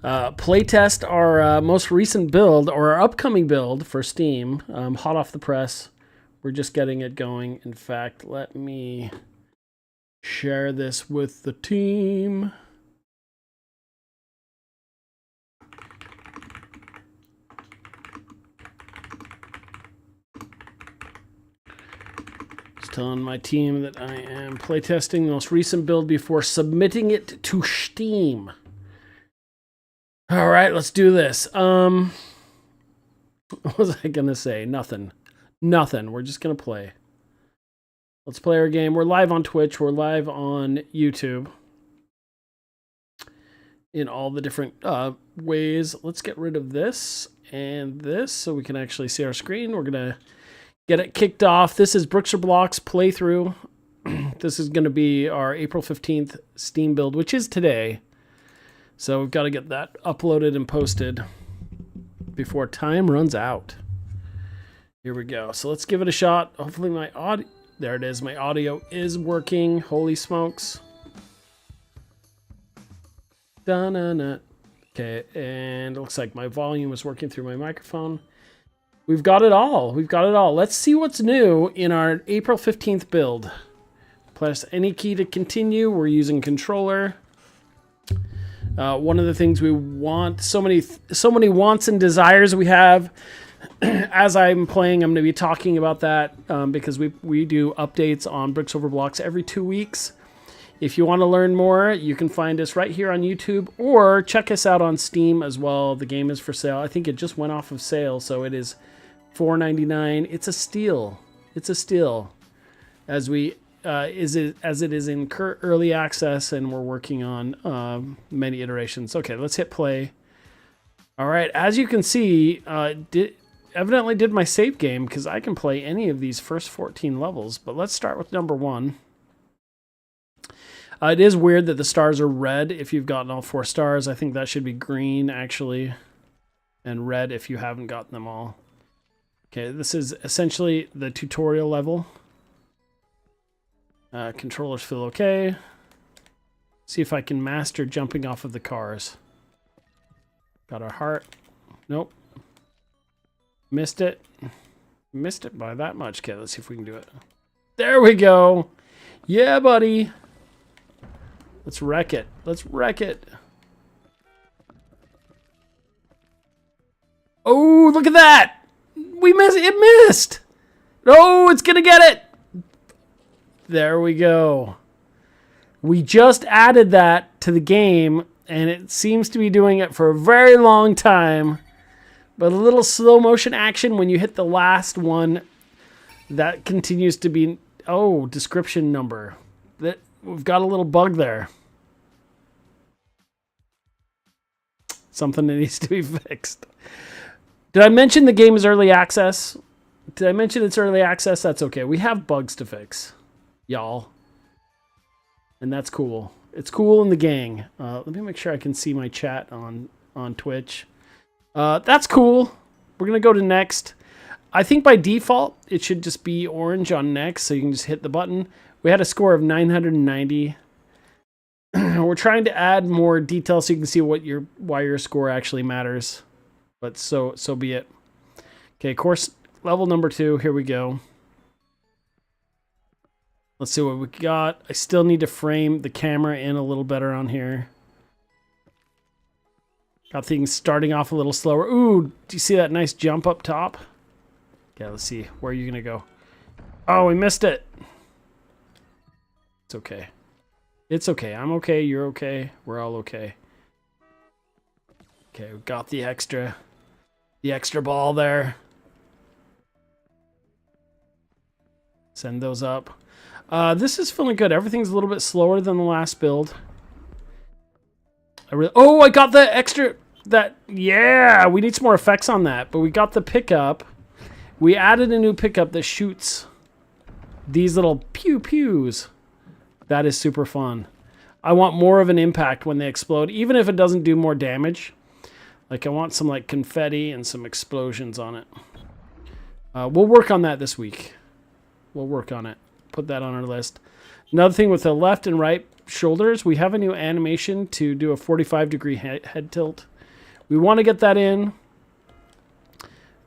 Playtest our most recent build, or our upcoming build for Steam. Hot off the press. We're just getting it going. In fact, let me share this with the team. Just telling my team that I am playtesting the most recent build before submitting it to Steam. All right, let's do this. What was I gonna say? Nothing. We're just gonna play. Let's play our game. We're live on Twitch. We're live on YouTube. In all the different ways. Let's get rid of this and this so we can actually see our screen. We're gonna get it kicked off. This is Bricks or Blocks playthrough. This is gonna be our April 15th Steam build, which is today. So we've got to get that uploaded and posted before time runs out. Here we go. So let's give it a shot. Hopefully my audio... There it is. My audio is working. Holy smokes. Da-na-na. Okay, and it looks like my volume is working through my microphone. We've got it all. Let's see what's new in our April 15th build. Press any key to continue. We're using controller. One of the things we want, so many wants and desires we have. As I'm playing, I'm going to be talking about that because we do updates on Bricks Over Blocks every 2 weeks. If you want to learn more, you can find us right here on YouTube or check us out on Steam as well. The game is for sale. I think it just went off of sale, so it is $4.99. It's a steal. It's a steal. As it is in early access, and we're working on many iterations. Okay, let's hit play. All right, as you can see, evidently did my save game because I can play any of these first 14 levels. But let's start with number 1. It is weird that the stars are red if you've gotten all 4 stars. I think that should be green, actually, and red if you haven't gotten them all. Okay, this is essentially the tutorial level. Controllers feel okay. See if I can master jumping off of the cars. Got our heart. Nope. Missed it. Missed it by that much. Okay, let's see if we can do it. There we go. Yeah, buddy. Let's wreck it. Let's wreck it. Oh, look at that. We missed. It missed. Oh, it's going to get it. There we go. We just added that to the game, and it seems to be doing it for a very long time. But a little slow motion action when you hit the last one, that continues to be... Oh, description number. We've got a little bug there. Something that needs to be fixed. Did I mention the game is early access? Did I mention it's early access? That's okay. We have bugs to fix. Y'all. And that's cool. It's cool in the gang. Let me make sure I can see my chat on Twitch. That's cool. We're going to go to next. I think by default, it should just be orange on next, so you can just hit the button. We had a score of 990. We're trying to add more detail so you can see why your score actually matters. But so be it. Okay, course level number 2. Here we go. Let's see what we got. I still need to frame the camera in a little better on here. Got things starting off a little slower. Ooh, do you see that nice jump up top? Okay, let's see. Where are you going to go? Oh, we missed it. It's okay. It's okay. I'm okay. You're okay. We're all okay. Okay, we got the extra ball there. Send those up. This is feeling good. Everything's a little bit slower than the last build. I got the extra... Yeah, we need some more effects on that. But we got the pickup. We added a new pickup that shoots these little pew-pews. That is super fun. I want more of an impact when they explode, even if it doesn't do more damage. Like, I want some, like, confetti and some explosions on it. We'll work on that this week. We'll work on it. Put that on our list. Another thing with the left and right shoulders. We have a new animation to do a 45-degree head tilt. We want to get that in.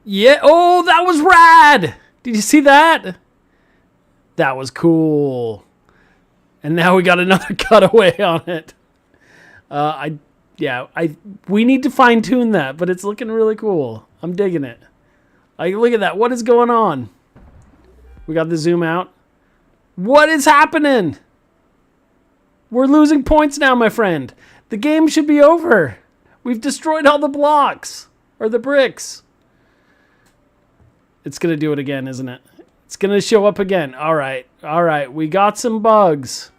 Yeah. Oh, that was rad. Did you see that? That was cool. And now we got another cutaway on it. We need to fine tune that, but it's looking really cool. I'm digging it. Like, look at that. What is going on? We got the zoom out. What is happening? We're losing points now, my friend. The game should be over. We've destroyed all the blocks. Or the bricks. It's going to do it again, isn't it? It's going to show up again. All right. All right. We got some bugs.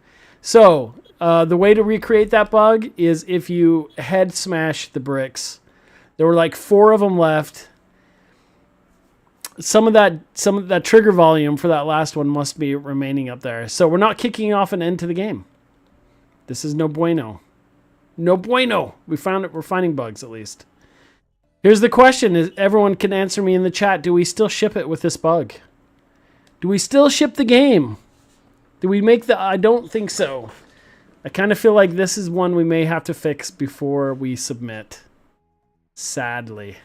So, the way to recreate that bug is if you head smash the bricks. There were like 4 of them left. Some of that trigger volume for that last one must be remaining up there. So we're not kicking off an end to the game. This is no bueno. No bueno. We found it. We're finding bugs at least. Here's the question: is everyone can answer me in the chat? Do we still ship it with this bug? Do we still ship the game? Do we make the? I don't think so. I kind of feel like this is one we may have to fix before we submit. Sadly.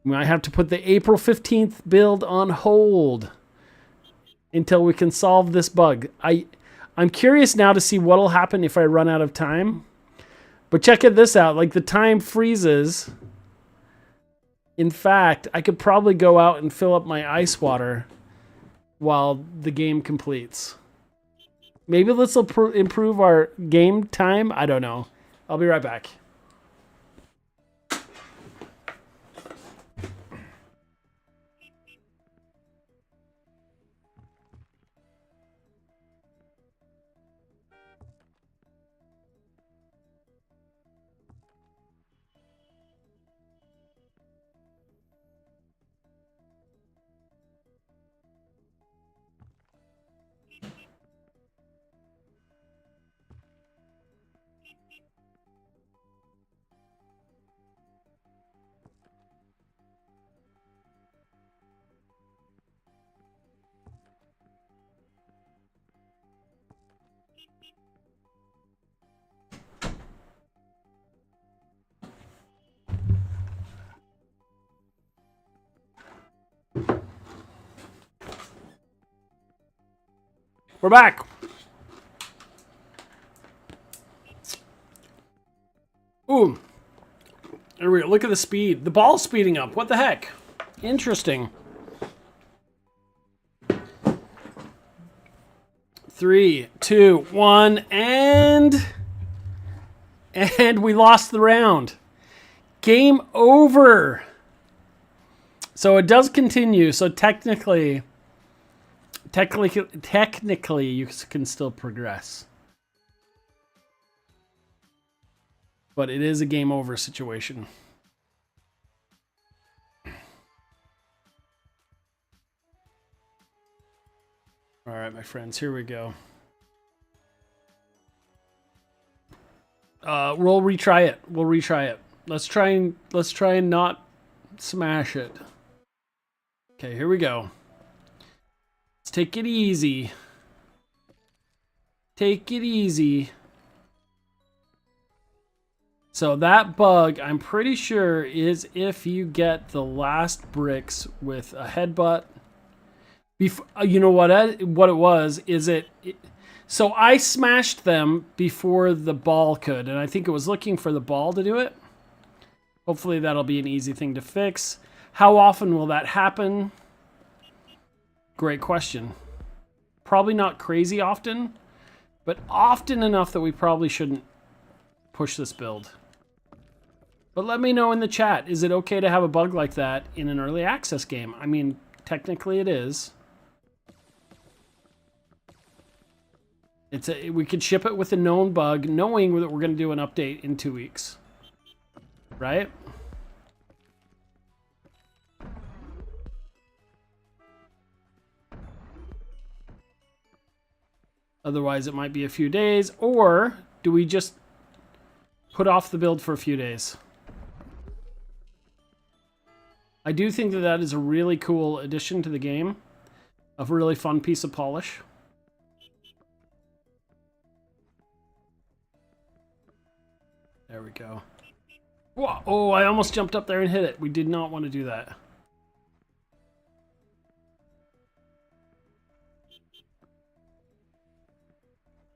We might have to put the April 15th build on hold until we can solve this bug. I'm curious now to see what'll happen if I run out of time. But check this out. Like, the time freezes. In fact, I could probably go out and fill up my ice water while the game completes. Maybe this will improve our game time. I don't know. I'll be right back. We're back. Ooh. There we go. Look at the speed. The ball's speeding up. What the heck? Interesting. 3, 2, 1, and we lost the round. Game over. So it does continue. So technically you can still progress. But it is a game over situation. All right, my friends, here we go. We'll retry it. We'll retry it. Let's try and not smash it. Okay, here we go. Let's take it easy. Take it easy. So that bug, I'm pretty sure, is if you get the last bricks with a headbutt. You know what it was? So I smashed them before the ball could, and I think it was looking for the ball to do it. Hopefully that'll be an easy thing to fix. How often will that happen? Great question. Probably not crazy often, but often enough that we probably shouldn't push this build. But let me know in the chat, is it okay to have a bug like that in an early access game? I mean, technically it is. We could ship it with a known bug, knowing that we're going to do an update in 2 weeks. Right? Otherwise, it might be a few days. Or do we just put off the build for a few days? I do think that that is a really cool addition to the game. A really fun piece of polish. There we go. Whoa, oh, I almost jumped up there and hit it. We did not want to do that.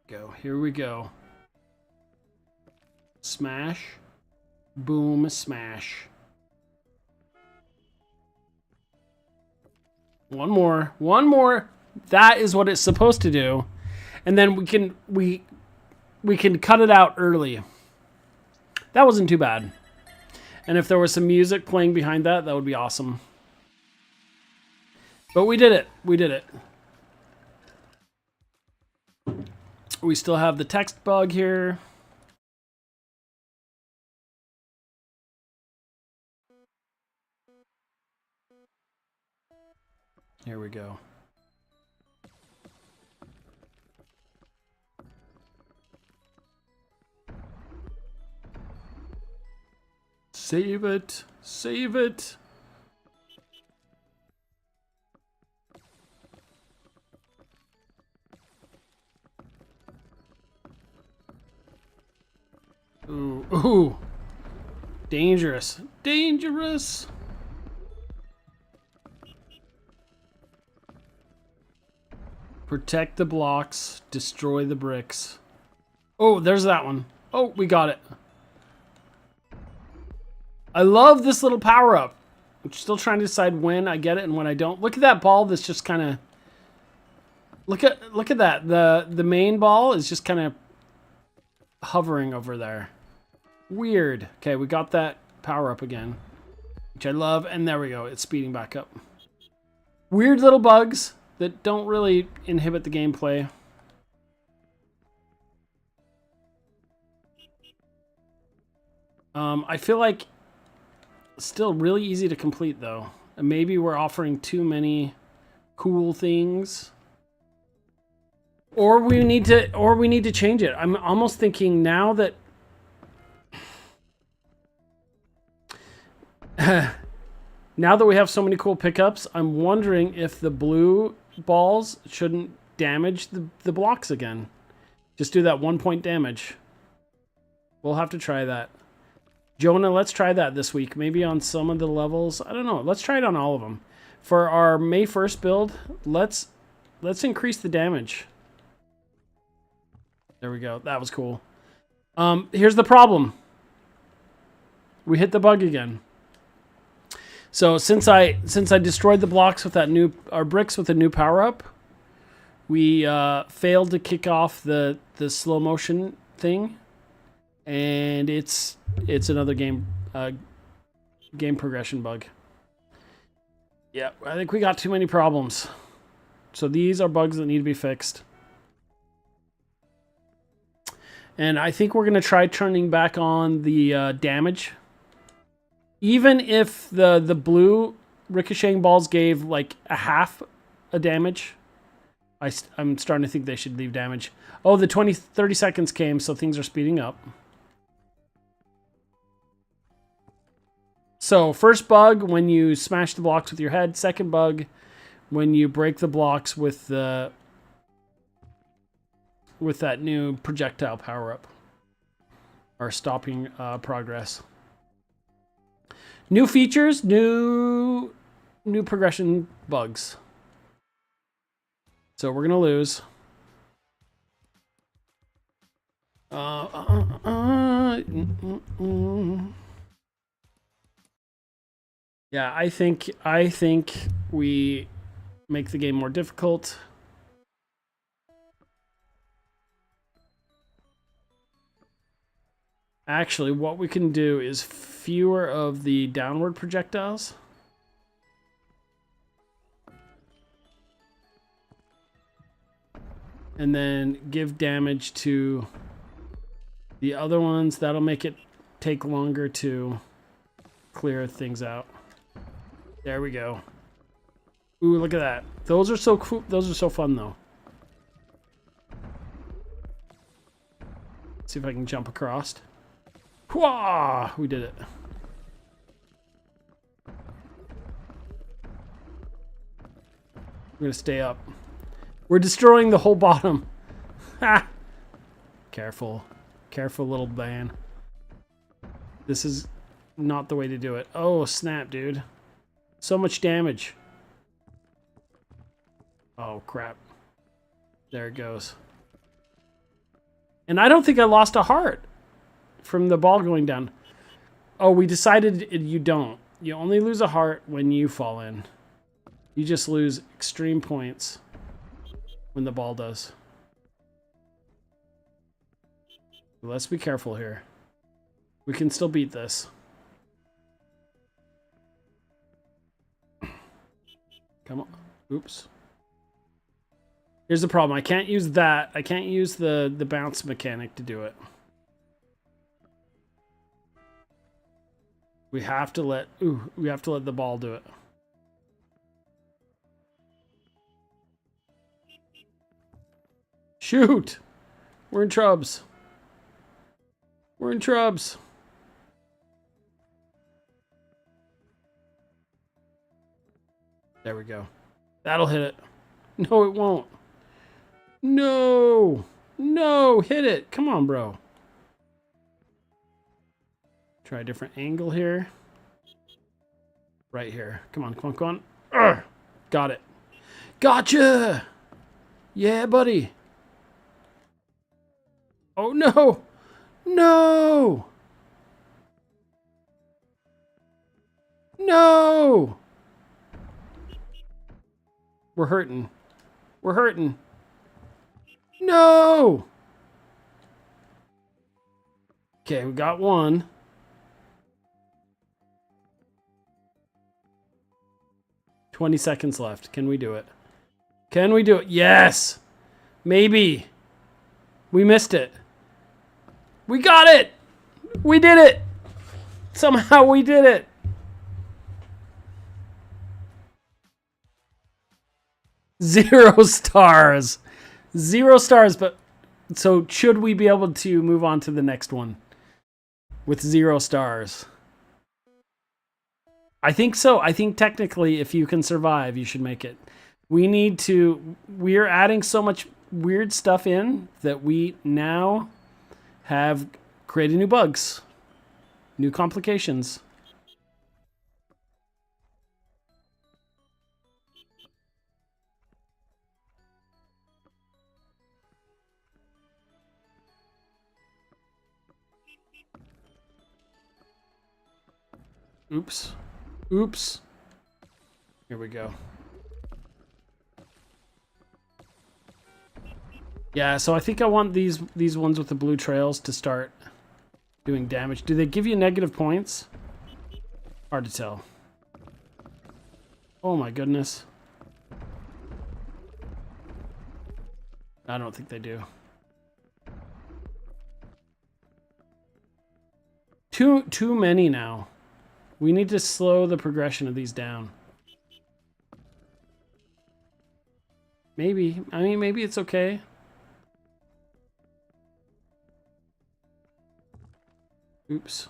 Go. Here we go. Smash. Boom, smash. One more. One more. That is what it's supposed to do. And then we can cut it out early. That wasn't too bad. And if there was some music playing behind that, that would be awesome. But we did it. We did it. We still have the text bug here. Here we go. Save it. Save it. Ooh, ooh. Dangerous. Dangerous. Protect the blocks. Destroy the bricks. Oh, there's that one. Oh, we got it. I love this little power-up. I'm still trying to decide when I get it and when I don't. Look at that ball that's just kind of... Look at that. The main ball is just kind of hovering over there. Weird. Okay, we got that power-up again, which I love. And there we go. It's speeding back up. Weird little bugs that don't really inhibit the gameplay. I feel like it's still really easy to complete though. And maybe we're offering too many cool things. Or we need to change it. I'm almost thinking now that now that we have so many cool pickups, I'm wondering if the blue balls shouldn't damage the blocks again. Just do that 1 point damage. We'll have to try that. Jonah, let's try that this week. Maybe on some of the levels. I don't know. Let's try it on all of them. For our May 1st build, let's increase the damage. There we go. That was cool. Here's the problem. We hit the bug again. So since I destroyed the blocks with that our bricks with a new power up, we failed to kick off the slow motion thing, and it's another game progression bug. Yeah, I think we got too many problems. So these are bugs that need to be fixed. And I think we're going to try turning back on the damage. Even if the blue ricocheting balls gave like a half a damage, I'm starting to think they should leave damage. Oh, the 30 seconds came, so things are speeding up. So first bug, when you smash the blocks with your head. Second bug, when you break the blocks with that new projectile power-up. Or stopping progress. New features, new progression bugs. So we're gonna lose. Yeah, I think we make the game more difficult. Actually, what we can do is fewer of the downward projectiles. And then give damage to the other ones. That'll make it take longer to clear things out. There we go. Ooh, look at that. Those are so cool. Those are so fun, though. Let's see if I can jump across. Whoa! We did it. We're gonna stay up. We're destroying the whole bottom. Ha! Careful. Careful, little man. This is not the way to do it. Oh, snap, dude. So much damage. Oh, crap. There it goes. And I don't think I lost a heart from the ball going down. Oh, we decided you don't. You only lose a heart when you fall in. You just lose extreme points when the ball does. Let's be careful here. We can still beat this. Come on. Oops. Here's the problem. I can't use that. I can't use the bounce mechanic to do it. We have to let the ball do it. Shoot! We're in trubs. We're in trubs. There we go. That'll hit it. No, it won't. No! No! Hit it! Come on, bro. Try a different angle here. Right here. Come on, come on, come on. Urgh. Got it. Gotcha! Yeah, buddy. Oh, no! No! No! We're hurting. We're hurting. No! Okay, we got one. $20 seconds left. Can we do it? Can we do it? Yes! Maybe. We missed it. We got it! We did it! Somehow we did it! Zero stars. 0 stars, but so should we be able to move on to the next one with 0 stars? I think so. I think technically if you can survive, you should make it. We're adding so much weird stuff in that we now have created new bugs, new complications. Oops. Oops. Here we go. Yeah, so I think I want these ones with the blue trails to start doing damage. Do they give you negative points? Hard to tell. Oh my goodness. I don't think they do. Too many now. We need to slow the progression of these down. Maybe. I mean, maybe it's okay. Oops.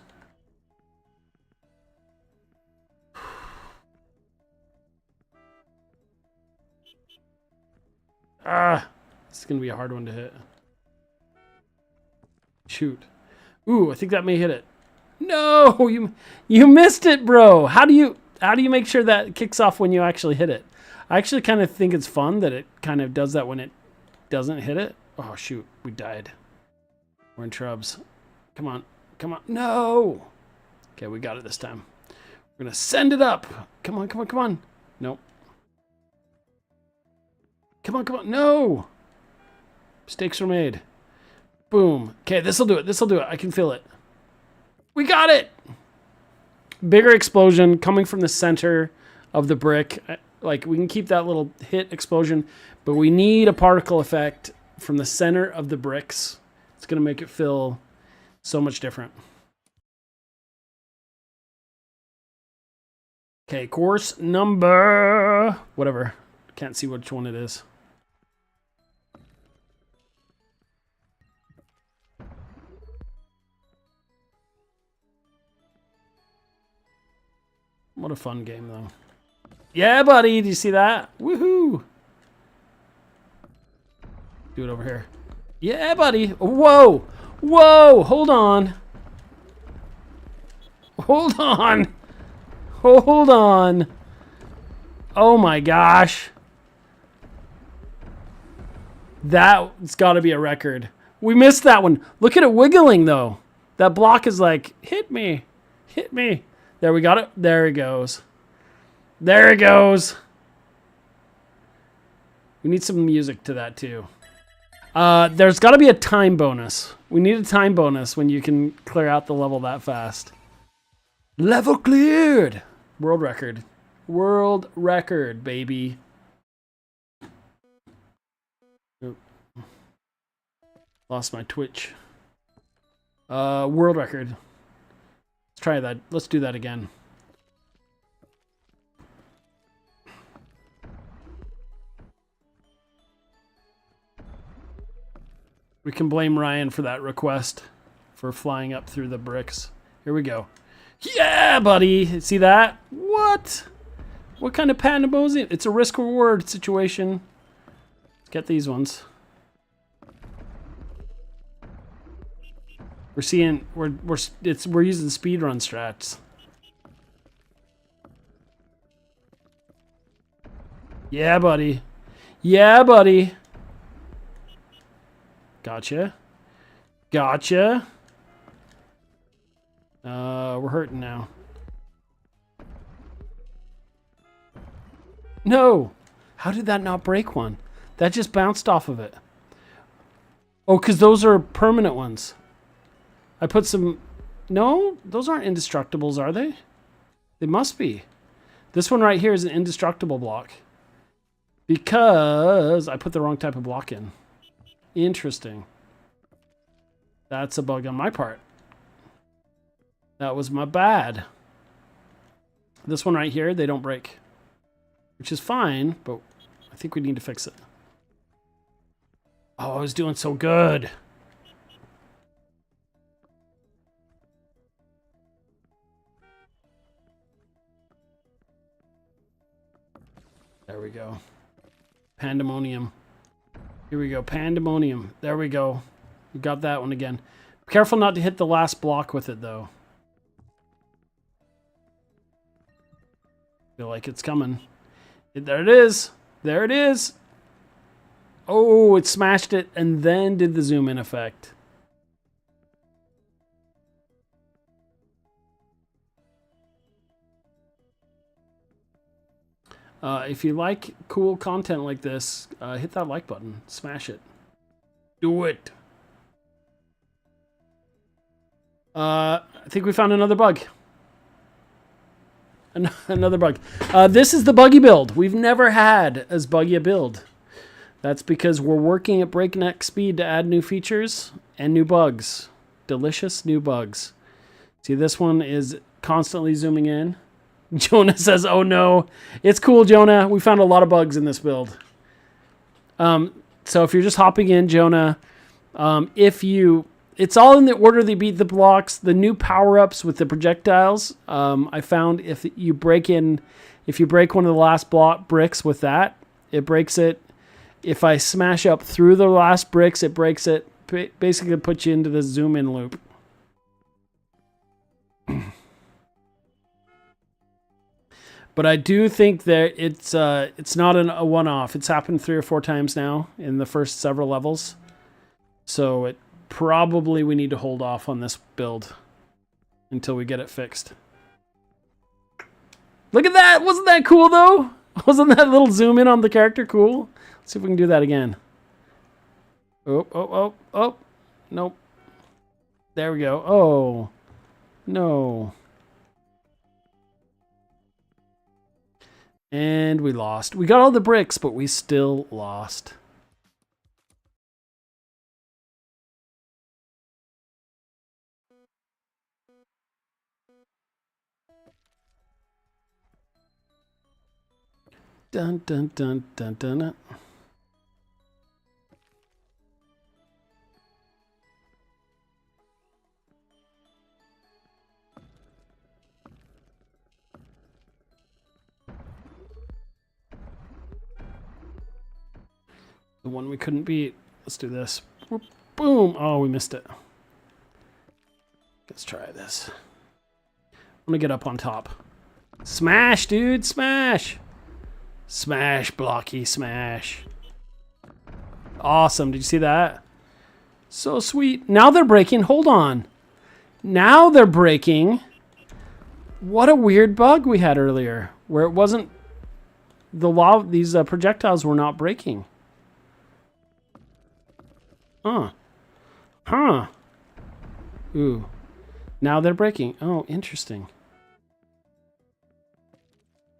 Ah! This is going to be a hard one to hit. Shoot. Ooh, I think that may hit it. No, you missed it, bro. How do you make sure that kicks off when you actually hit it? I actually kind of think it's fun that it kind of does that when it doesn't hit it. Oh shoot, we died. We're in trubs. Come on, come on. No. Okay, we got it this time. We're gonna send it up. Come on, come on, come on. Nope. Come on, come on. No. Mistakes were made. Boom. Okay, this'll do it. This'll do it. I can feel it. We got it! Bigger explosion coming from the center of the brick. Like, we can keep that little hit explosion, but we need a particle effect from the center of the bricks. It's going to make it feel so much different. Okay, course number... whatever. Can't see which one it is. What a fun game, though. Yeah, buddy. Do you see that? Woohoo! Do it over here. Yeah, buddy. Whoa! Whoa! Hold on. Hold on. Hold on. Oh my gosh. That's got to be a record. We missed that one. Look at it wiggling, though. That block is like, hit me. Hit me. There, we got it. There it goes. There it goes. We need some music to that, too. There's got to be a time bonus. We need a time bonus when you can clear out the level that fast. Level cleared. World record. World record, baby. Oh. Lost my Twitch. World record. Let's try that. Let's do that again. We can blame Ryan for that request, for flying up through the bricks. Here we go. Yeah, buddy. See that? What? What kind of pandemonium? It's a risk-reward situation. Let's get these ones. We're seeing we're using speedrun strats. Yeah, buddy. Yeah, buddy. Gotcha. Gotcha. We're hurting now. No! How did that not break one? That just bounced off of it. Oh, because those are permanent ones. I put some... No, those aren't indestructibles, are they? They must be. This one right here is an indestructible block. Because I put the wrong type of block in. Interesting. That's a bug on my part. That was my bad. This one right here, they don't break. Which is fine, but I think we need to fix it. Oh, I was doing so good. There we go. Pandemonium. Here we go. Pandemonium. There we go. We got that one again. Be careful not to hit the last block with it, though. Feel like it's coming. There it is. There it is. Oh, it smashed it and then did the zoom in effect. If you like cool content like this, hit that like button. Smash it. Do it. I think we found another bug. Another bug. This is the buggy build. We've never had as buggy a build. That's because we're working at breakneck speed to add new features and new bugs. Delicious new bugs. See, this one is constantly zooming in. Jonah says, oh no. It's cool, Jonah. We found a lot of bugs in this build. So if you're just hopping in, Jonah, it's all in the order they beat the blocks. The new power-ups with the projectiles, I found if you break one of the last bricks with that, it breaks it. If I smash up through the last bricks, it breaks it. Basically puts you into the zoom-in loop. But I do think that it's not a one-off. It's happened 3 or 4 times now in the first several levels. So it probably we need to hold off on this build until we get it fixed. Look at that! Wasn't that cool though? Wasn't that little zoom in on the character cool? Let's see if we can do that again. Oh. Nope. There we go. Oh. No. And we lost. We got all the bricks, but we still lost. Dun dun dun dun dun. Dun. The one we couldn't beat. Let's do this. Boom. Oh, we missed it. Let's try this. gonna get up on top. Smash, dude, smash. Smash, blocky, smash. Awesome, did you see that? So sweet. Now they're breaking, hold on. Now they're breaking. What a weird bug we had earlier, where it wasn't, these projectiles were not breaking. Huh. Ooh. Now they're breaking. Oh, interesting.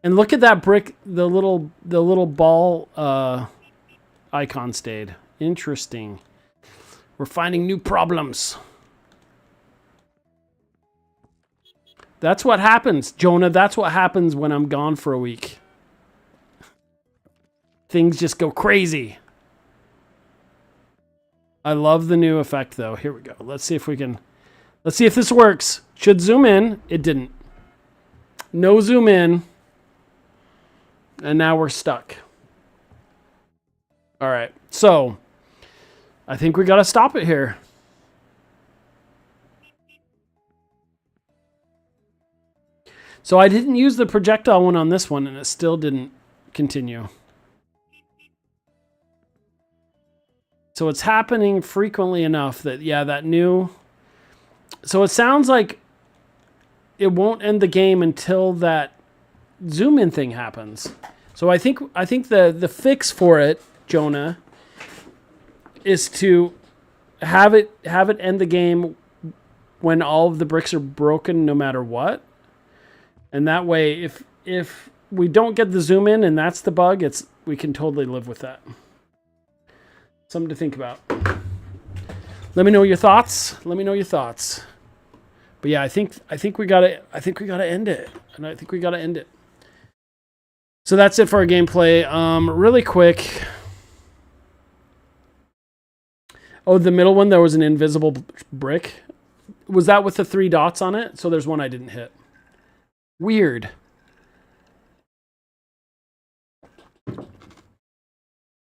And look at that brick, the little ball icon stayed. Interesting. We're finding new problems. That's what happens, Jonah. That's what happens when I'm gone for a week. Things just go crazy. I love the new effect, though. Here we go. Let's see if we can... Let's see if this works. Should zoom in. It didn't. No zoom in. And now we're stuck. All right. So, I think we got to stop it here. So I didn't use the projectile one on this one, and it still didn't continue. So it's happening frequently enough that, yeah, that new... So it sounds like it won't end the game until that zoom in thing happens. So I think the fix for it, Jonah, is to have it end the game when all of the bricks are broken, no matter what. And that way, if we don't get the zoom in and that's the bug, we can totally live with that. Something to think about. Let me know your thoughts. Let me know your thoughts. But yeah, I think we gotta end it. And I think we gotta end it. So that's it for our gameplay. Really quick. Oh, the middle one, there was an invisible brick. Was that with the 3 dots on it? So there's one I didn't hit. Weird.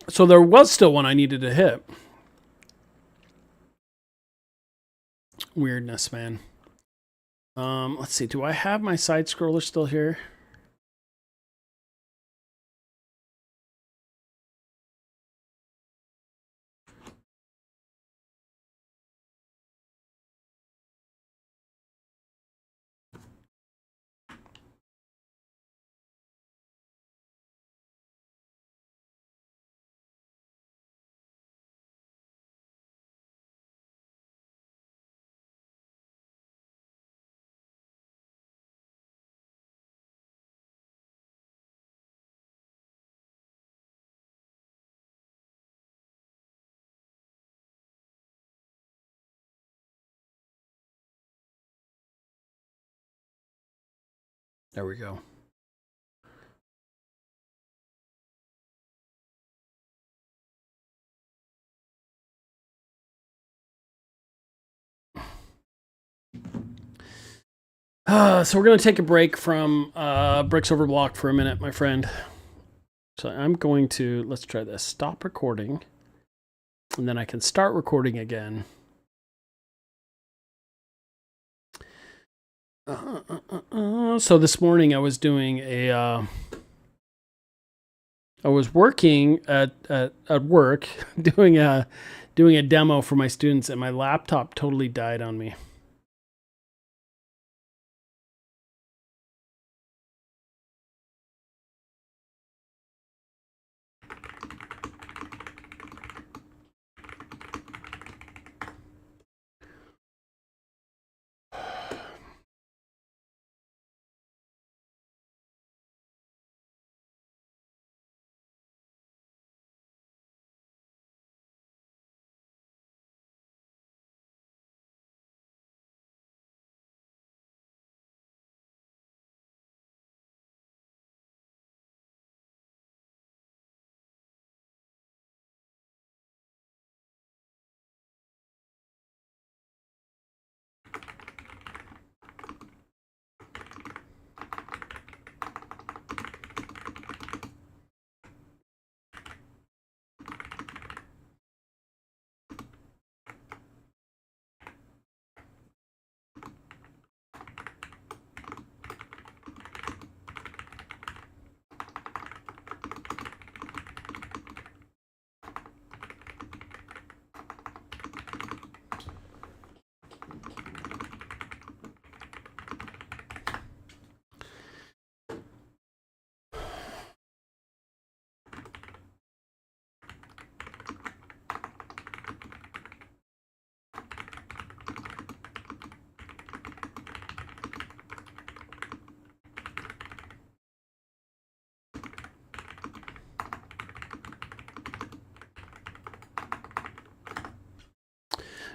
So there was still one I needed to hit. Weirdness, man. Let's see. Do I have my side scroller still here? There we go. So we're going to take a break from Bricks Over Block for a minute, my friend. So I'm going to, let's try this. Stop recording. And then I can start recording again. So this morning I was doing I was working at work doing a demo for my students, and my laptop totally died on me.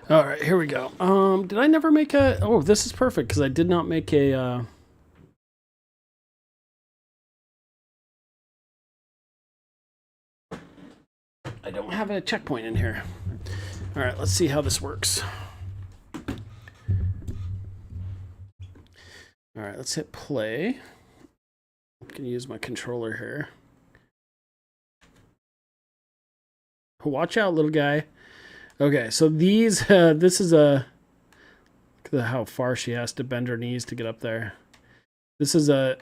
All right, here we go. Did I never make a... Oh, this is perfect because I did not make a... I don't have a checkpoint in here. All right, let's see how this works. All right, let's hit play. I'm going to use my controller here. Watch out, little guy. Okay, so these, this is a... Look at how far she has to bend her knees to get up there. This is a...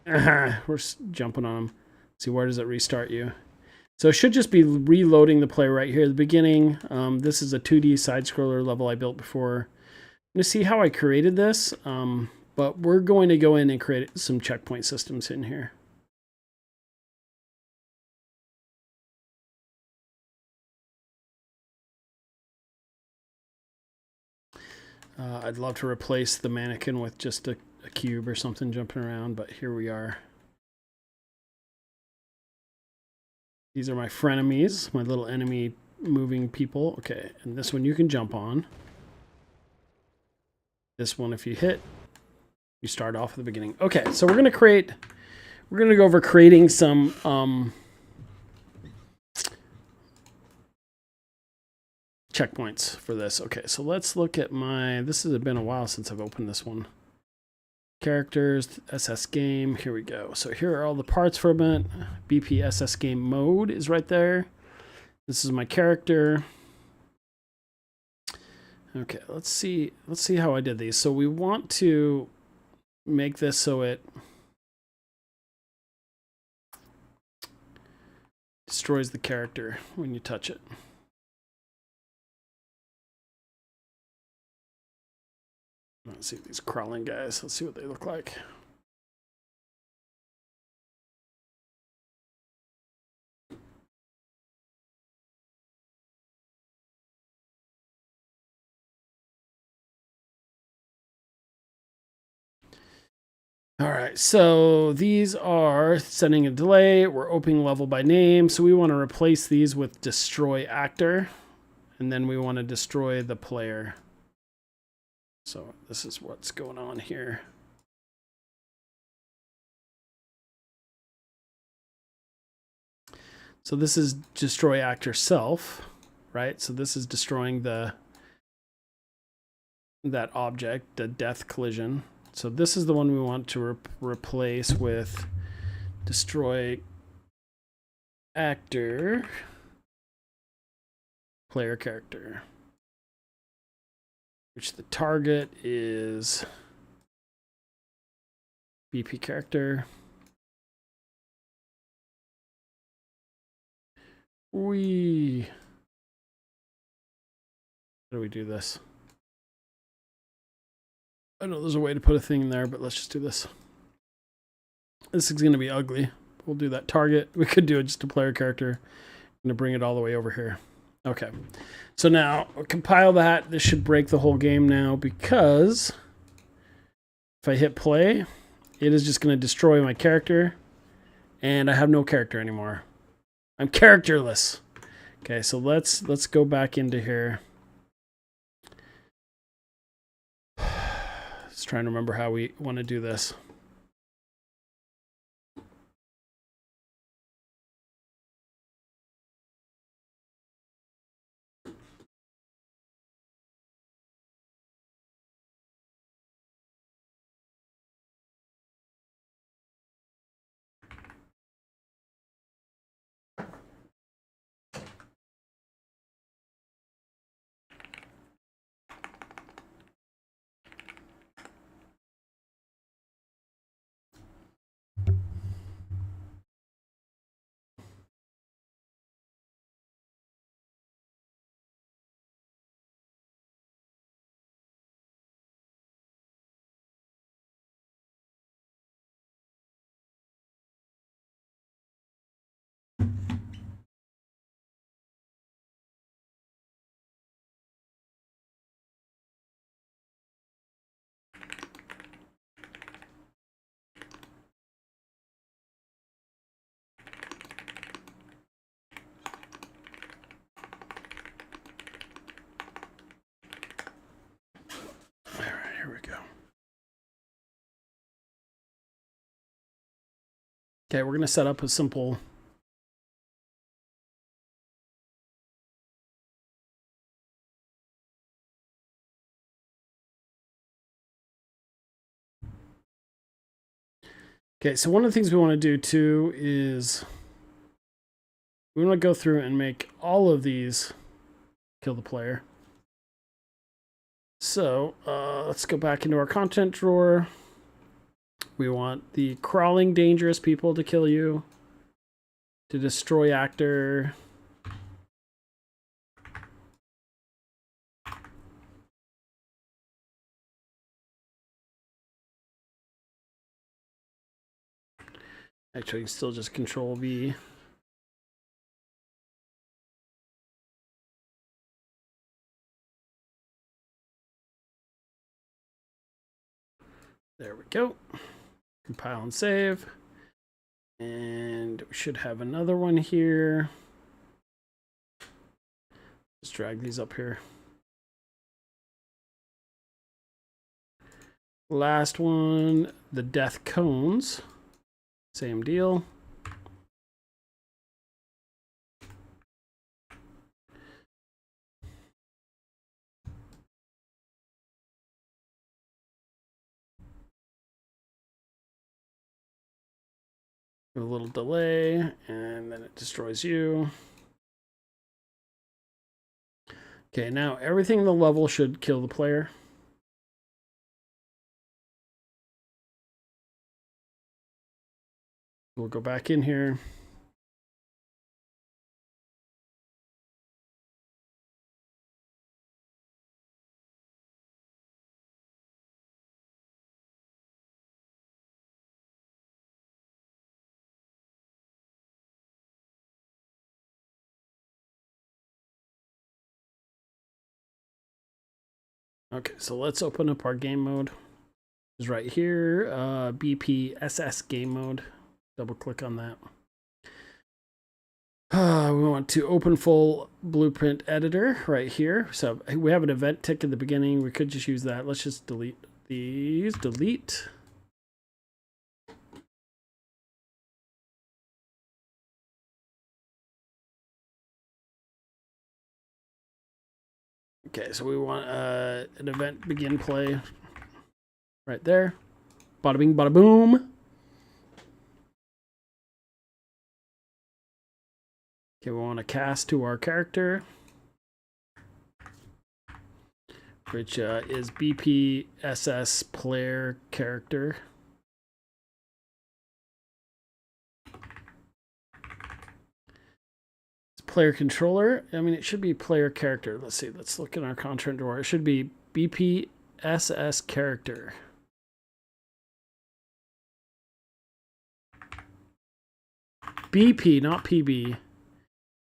We're jumping on them. See, where does it restart you? So it should just be reloading the player right here at the beginning. This is a 2D side-scroller level I built before. I'm going to see how I created this, but we're going to go in and create some checkpoint systems in here. I'd love to replace the mannequin with just a cube or something jumping around, but here we are. These are my frenemies, my little enemy moving people. Okay, and this one you can jump on. This one, if you hit, you start off at the beginning. Okay, so we're gonna go over creating some checkpoints for this. Okay, so let's look at this has been a while since I've opened this one. Characters, SS game, here we go. So here are all the parts for it. BPSS game mode is right there. This is my character. Okay, let's see how I did these. So we want to make this so it destroys the character when you touch it. Let's see these crawling guys. Let's see what they look like. All right, so these are sending a delay. We're opening level by name. So we want to replace these with destroy actor. And then we want to destroy the player. So this is what's going on here. So this is destroy actor self, right? So this is destroying that object, the death collision. So this is the one we want to replace with destroy actor player character, which the target is BP character. How do we do this? I know there's a way to put a thing in there, but let's just do this. This is going to be ugly. We'll do that target. We could do it just a player character. I'm going to bring it all the way over here. Okay. So now I'll compile that. This should break the whole game now because if I hit play, it is just going to destroy my character and I have no character anymore. I'm characterless. Okay, so let's go back into here. Just trying to remember how we want to do this. Okay, we're going to set up a simple... Okay, so one of the things we want to do too is we want to go through and make all of these kill the player. So let's go back into our content drawer. We want the crawling dangerous people to kill you, to destroy actor. Actually, still just Control V. There we go. Compile and save. And we should have another one here. Just drag these up here. Last one, the death cones. Same deal. A little delay, and then it destroys you. Okay, now everything in the level should kill the player. We'll go back in here. Okay, so let's open up our game mode. It's right here, BPSS game mode. Double click on that. We want to open full blueprint editor right here. So we have an event tick at the beginning. We could just use that. Let's just delete these. Delete. Okay, so we want an event begin play right there. Bada bing, bada boom. Okay, we want to cast to our character, which is BPSS player character. It's player controller. I mean, it should be player character. Let's see. Let's look in our content drawer. It should be BPSS character. BP, not PB.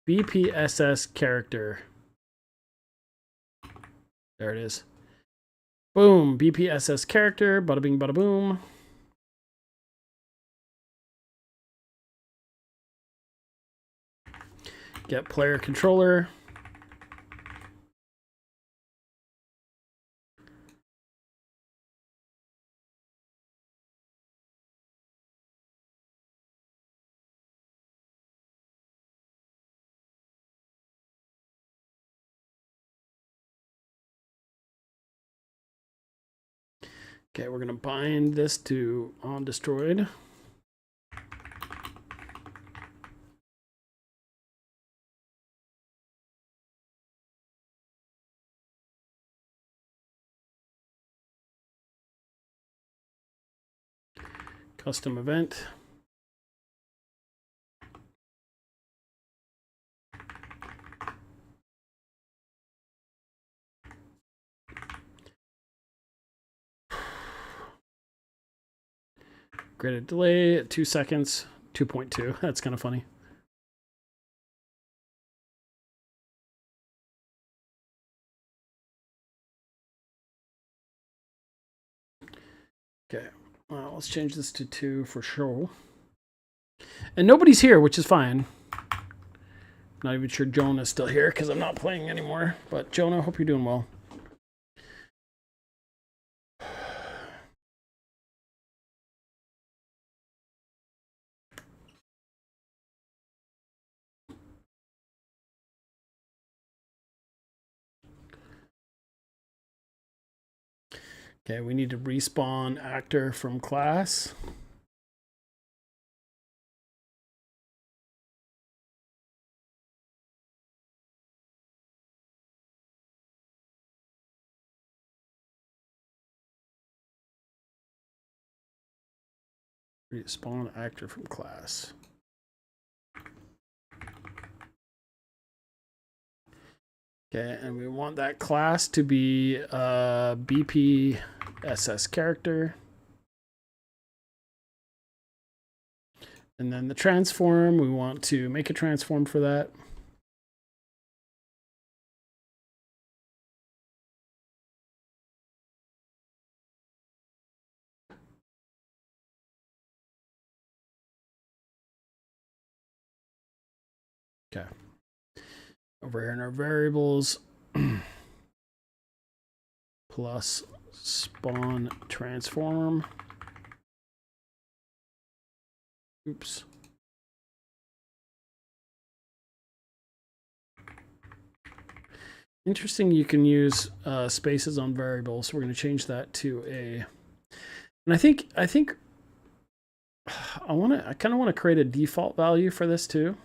BPSS character. There it is. Boom. BPSS character. Bada bing, bada boom. Get player controller. Okay, we're going to bind this to onDestroyed. Custom event. Graded delay at 2 seconds, 2.2. That's kind of funny. Okay, well, let's change this to 2 for sure. And nobody's here, which is fine. Not even sure Jonah's still here because I'm not playing anymore. But Jonah, hope you're doing well. Okay, we need to respawn actor from class. Respawn actor from class. Okay, and we want that class to be a BPSS character. And then the transform, we want to make a transform for that. Okay. Over here in our variables, plus spawn transform. Oops. Interesting, you can use spaces on variables. We're going to change that to a, and I think I kind of want to create a default value for this too.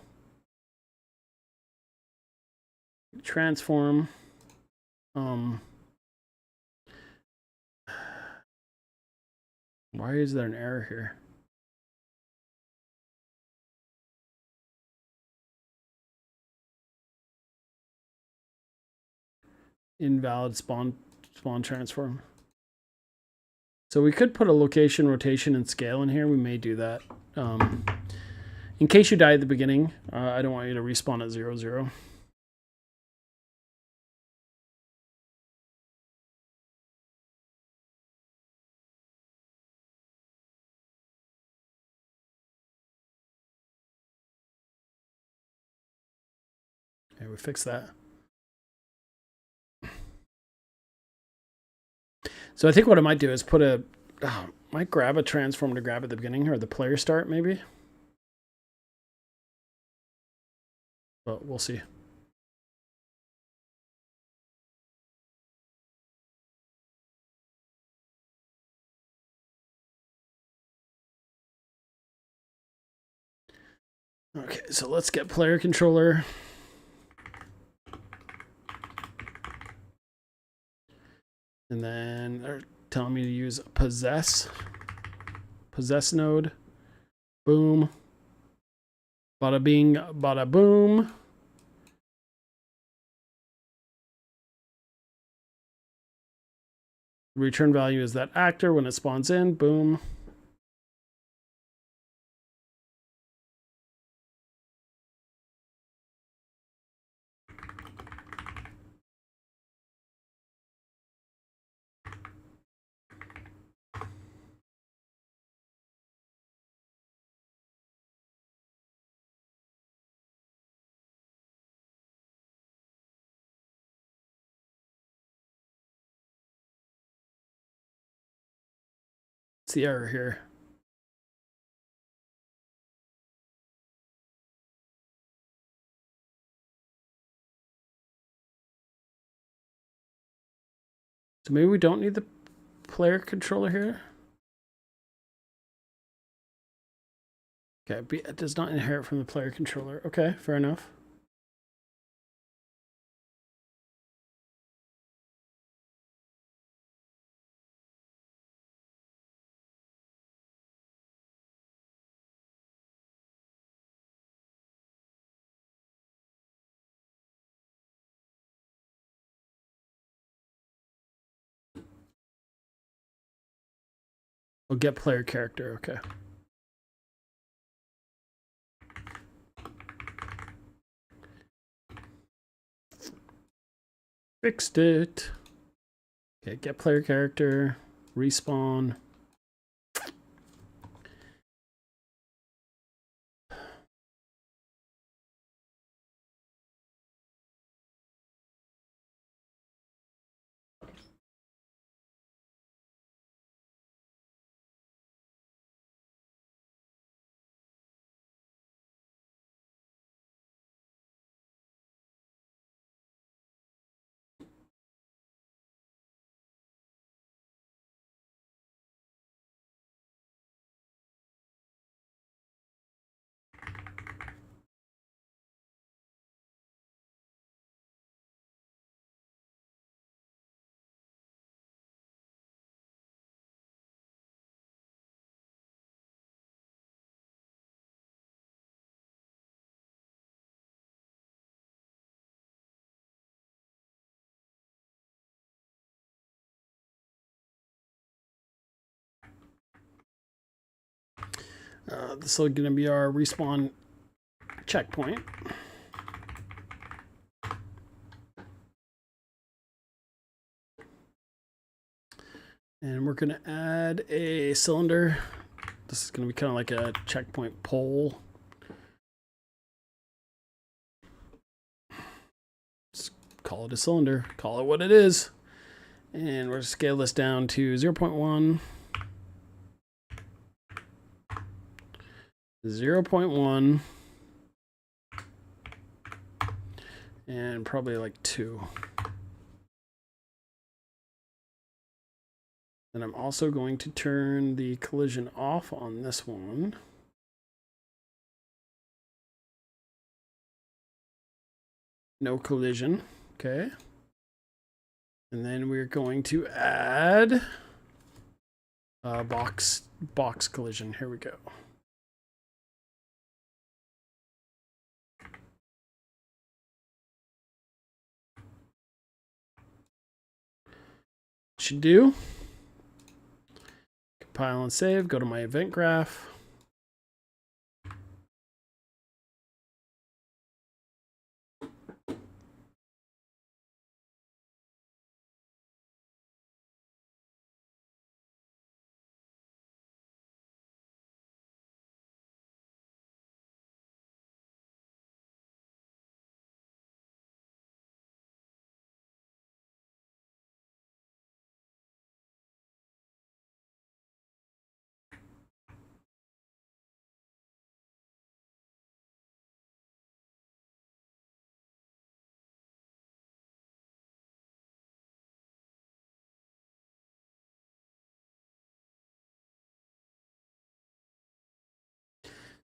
Transform. Why is there an error here? Invalid spawn transform. So we could put a location, rotation, and scale in here. We may do that. In case you die at the beginning, I don't want you to respawn at 0, 0. Okay, we fix that. So I think what I might do is put a, might grab a transform to grab at the beginning or the player start maybe. But we'll see. Okay, so let's get player controller. And then they're telling me to use possess node. Boom. Bada bing, bada boom. Return value is that actor when it spawns in. Boom. What's the error here? So maybe we don't need the player controller here. Okay, it does not inherit from the player controller. Okay, fair enough. We'll get player character. Okay. Fixed it. Okay, get player character. Respawn. This is going to be our respawn checkpoint. And we're going to add a cylinder. This is going to be kind of like a checkpoint pole. Just call it a cylinder. Call it what it is. And we're going to scale this down to 0.1. 0.1. And probably like 2. And I'm also going to turn the collision off on this one. No collision. Okay. And then we're going to add box collision. Here we go. Should do. Compile and save. Go to my event graph.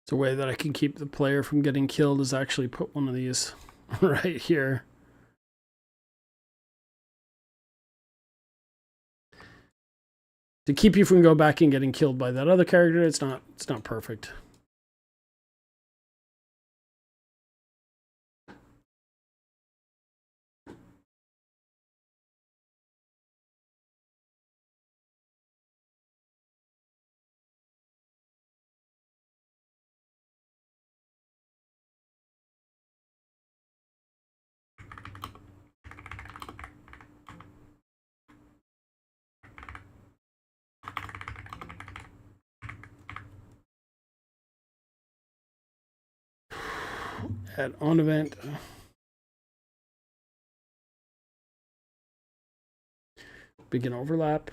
So a way that I can keep the player from getting killed is actually put one of these right here. To keep you from going back and getting killed by that other character, it's not perfect. Add on event. Begin overlap.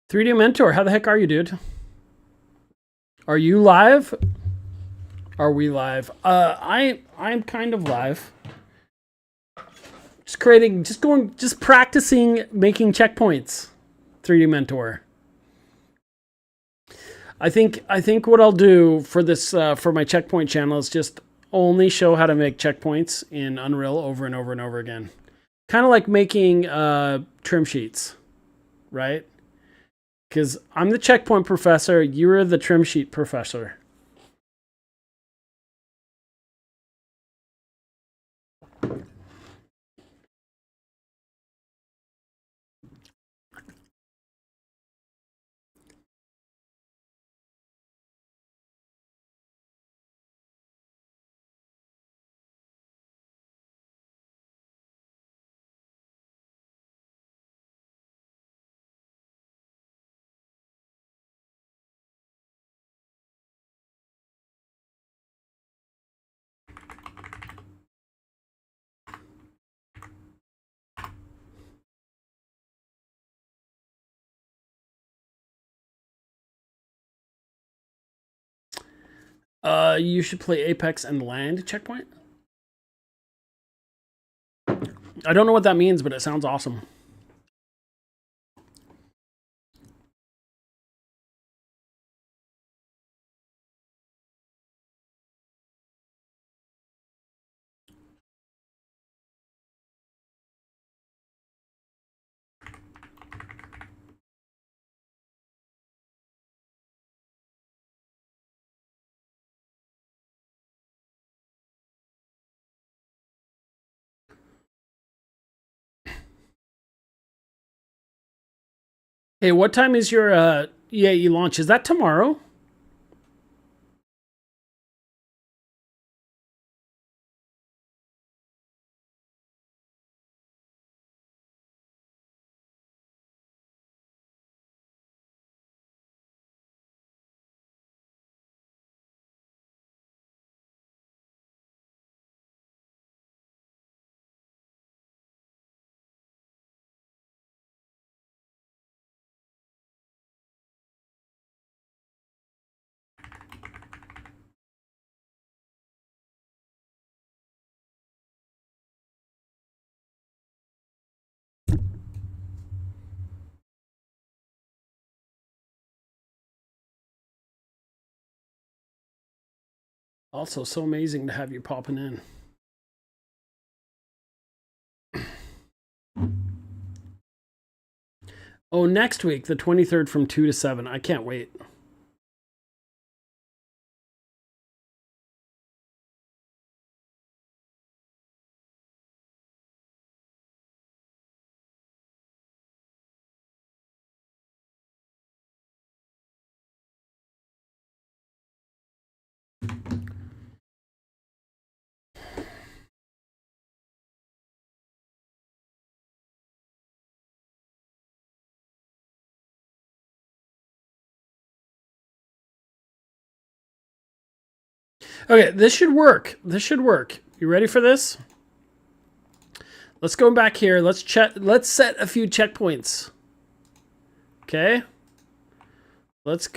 "3D Mentor, how the heck are you, dude? Are you live? Are we live? I'm kind of live. Just practicing making checkpoints. 3D Mentor. I think what I'll do for this for my checkpoint channel is just only show how to make checkpoints in Unreal over and over and over again. Kind of like making trim sheets, right? Because I'm the checkpoint professor, you're the trim sheet professor. You should play Apex and land checkpoint. I don't know what that means, but it sounds awesome. Hey, what time is your EAE launch? Is that tomorrow? Also, so amazing to have you popping in. Oh, next week, the 23rd from 2 to 7. I can't wait. Okay, this should work. This should work. You ready for this? Let's go back here. Let's set a few checkpoints. Okay. Let's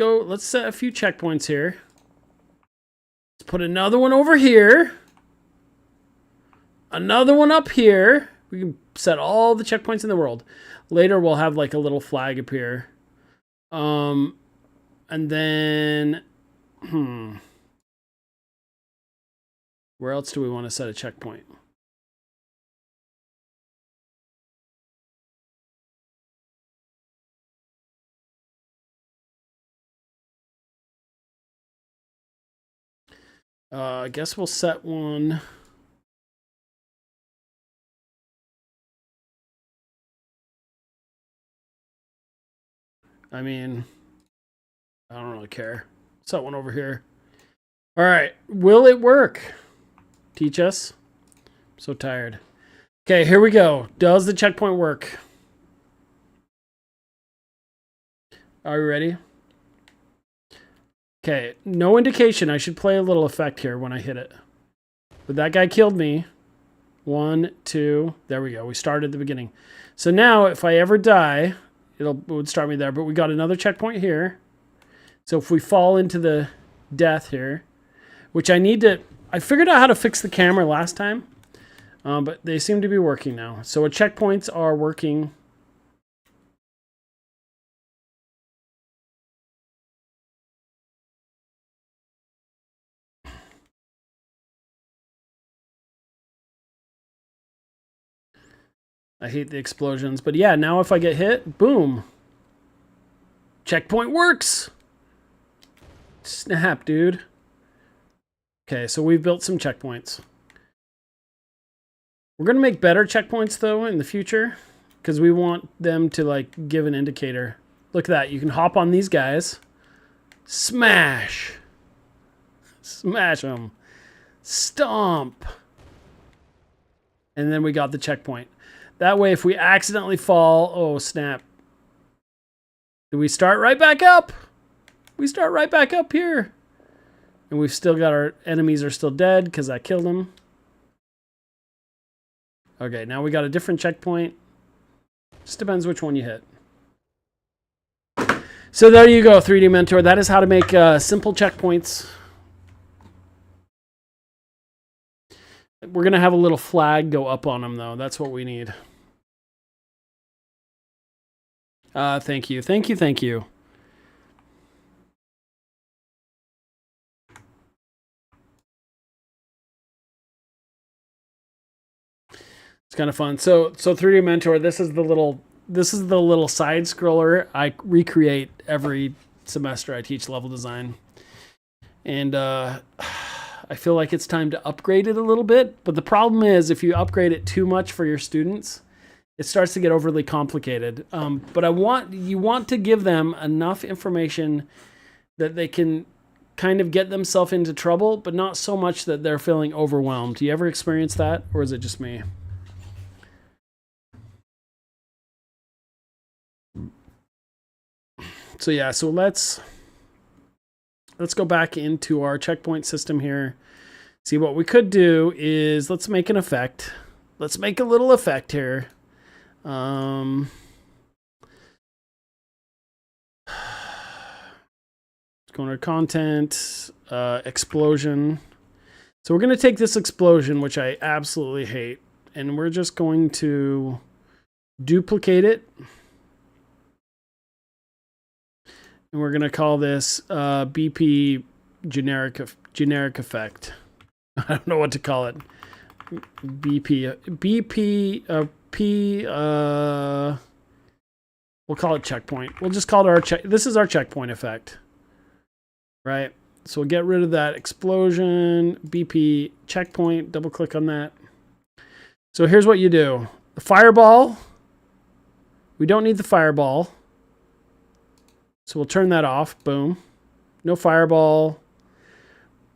set a few checkpoints here. Let's put another one over here. Another one up here. We can set all the checkpoints in the world. Later we'll have like a little flag appear. And then where else do we want to set a checkpoint? I guess we'll set one. I mean, I don't really care. Set one over here. All right. Will it work? Teach us. I'm so tired. Okay, here we go. Does the checkpoint work? Are you ready? Okay, no indication. I should play a little effect here when I hit it. But that guy killed me. 1, 2. There we go. We started at the beginning. So now if I ever die, it would start me there. But we got another checkpoint here. So if we fall into the death here, which I figured out how to fix the camera last time. But they seem to be working now. So our checkpoints are working. I hate the explosions. But yeah, now if I get hit, boom. Checkpoint works. Snap, dude. Okay, so we've built some checkpoints. We're going to make better checkpoints, though, in the future. Because we want them to, like, give an indicator. Look at that. You can hop on these guys. Smash. Smash them. Stomp. And then we got the checkpoint. That way, if we accidentally fall... Oh, snap. Do we start right back up? We start right back up here. And we've still got our enemies are still dead because I killed them. Okay, now we got a different checkpoint. Just depends which one you hit. So there you go, 3D Mentor. That is how to make simple checkpoints. We're going to have a little flag go up on them, though. That's what we need. Thank you. Thank you. Thank you. It's kind of fun. So 3D Mentor, this is the little side scroller I recreate every semester I teach level design. And I feel like it's time to upgrade it a little bit. But the problem is if you upgrade it too much for your students, it starts to get overly complicated. But you want to give them enough information that they can kind of get themselves into trouble, but not so much that they're feeling overwhelmed. Do you ever experience that, or is it just me? So yeah, so let's go back into our checkpoint system here. See, what we could do is let's make an effect. Let's make a little effect here. Let's go into content, explosion. So we're going to take this explosion, which I absolutely hate, and we're just going to duplicate it. And we're going to call this BP generic effect. I don't know what to call it. We'll call it checkpoint. We'll just call it this is our checkpoint effect. Right? So we'll get rid of that explosion, BP checkpoint, double click on that. So here's what you do. The fireball, we don't need the fireball. So we'll turn that off. Boom. No fireball.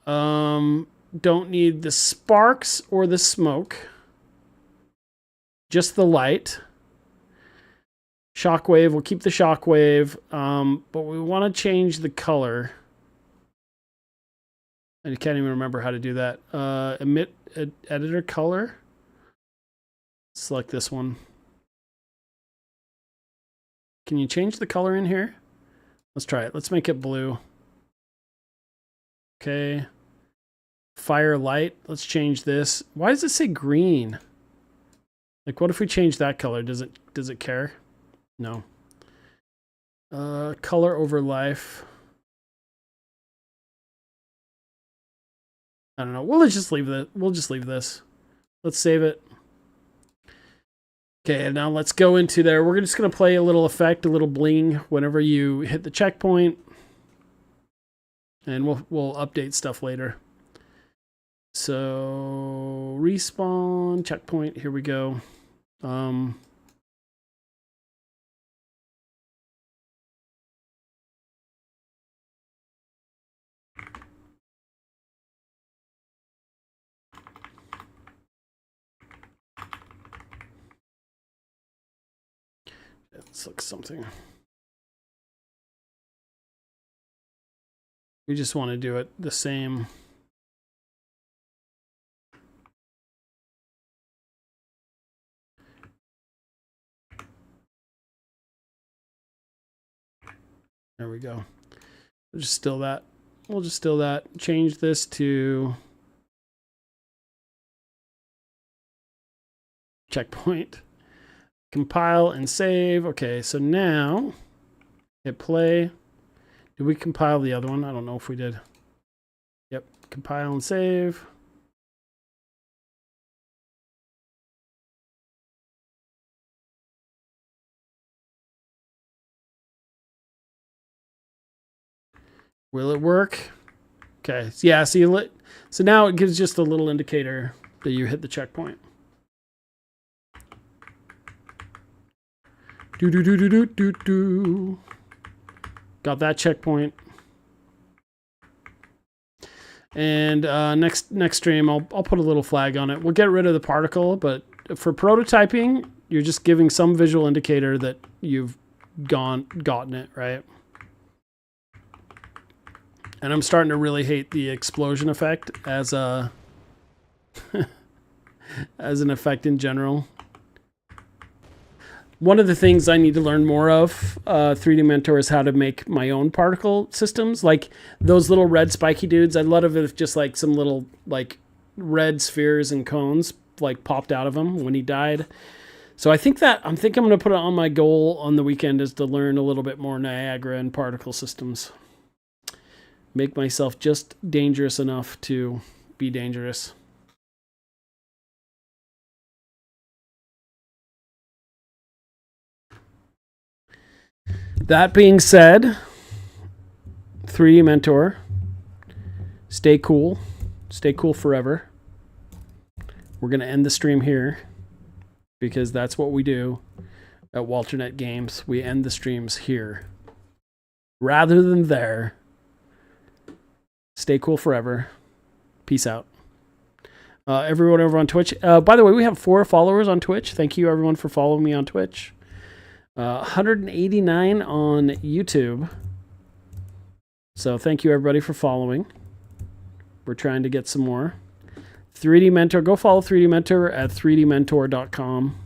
Don't need the sparks or the smoke. Just the light. Shockwave, we'll keep the shockwave. But we want to change the color. I can't even remember how to do that. Editor color. Select this one. Can you change the color in here? Let's try it. Let's make it blue. Okay. Fire light. Let's change this. Why does it say green? Like, what if we change that color? Does it care? No. Color over life. I don't know. We'll just leave this. Let's save it. Okay, now let's go into there. We're just going to play a little effect, a little bling whenever you hit the checkpoint. And we'll update stuff later. So, respawn, checkpoint, here we go. Let's look something. We just want to do it the same. There we go. We'll just still that. We'll just still that. Change this to checkpoint. Compile and save. Okay, so now hit play. Did we compile the other one? I don't know if we did. Yep, compile and save. Will it work? Okay, so yeah, so now it gives just a little indicator that you hit the checkpoint. Do. Got that checkpoint. And next stream, I'll put a little flag on it. We'll get rid of the particle, but for prototyping, you're just giving some visual indicator that you've gotten it, right? And I'm starting to really hate the explosion effect as a as an effect in general. One of the things I need to learn more of 3D Mentor is how to make my own particle systems. Like those little red spiky dudes, I'd love it if just like some little like red spheres and cones like popped out of him when he died. So I think I'm going to put it on my goal on the weekend is to learn a little bit more Niagara and particle systems. Make myself just dangerous enough to be dangerous. That being said, 3D Mentor, stay cool forever. We're going to end the stream here. because that's what we do at WalterNet Games. We end the streams here rather than there. Stay cool forever. Peace out. Everyone over on Twitch. By the way, we have 4 followers on Twitch. Thank you, everyone, for following me on Twitch. 189 on YouTube. So thank you, everybody, for following. We're trying to get some more. 3D Mentor. Go follow 3D Mentor at 3dmentor.com.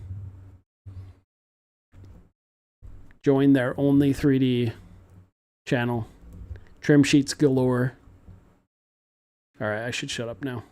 Join their only 3D channel. Trim sheets galore. All right, I should shut up now.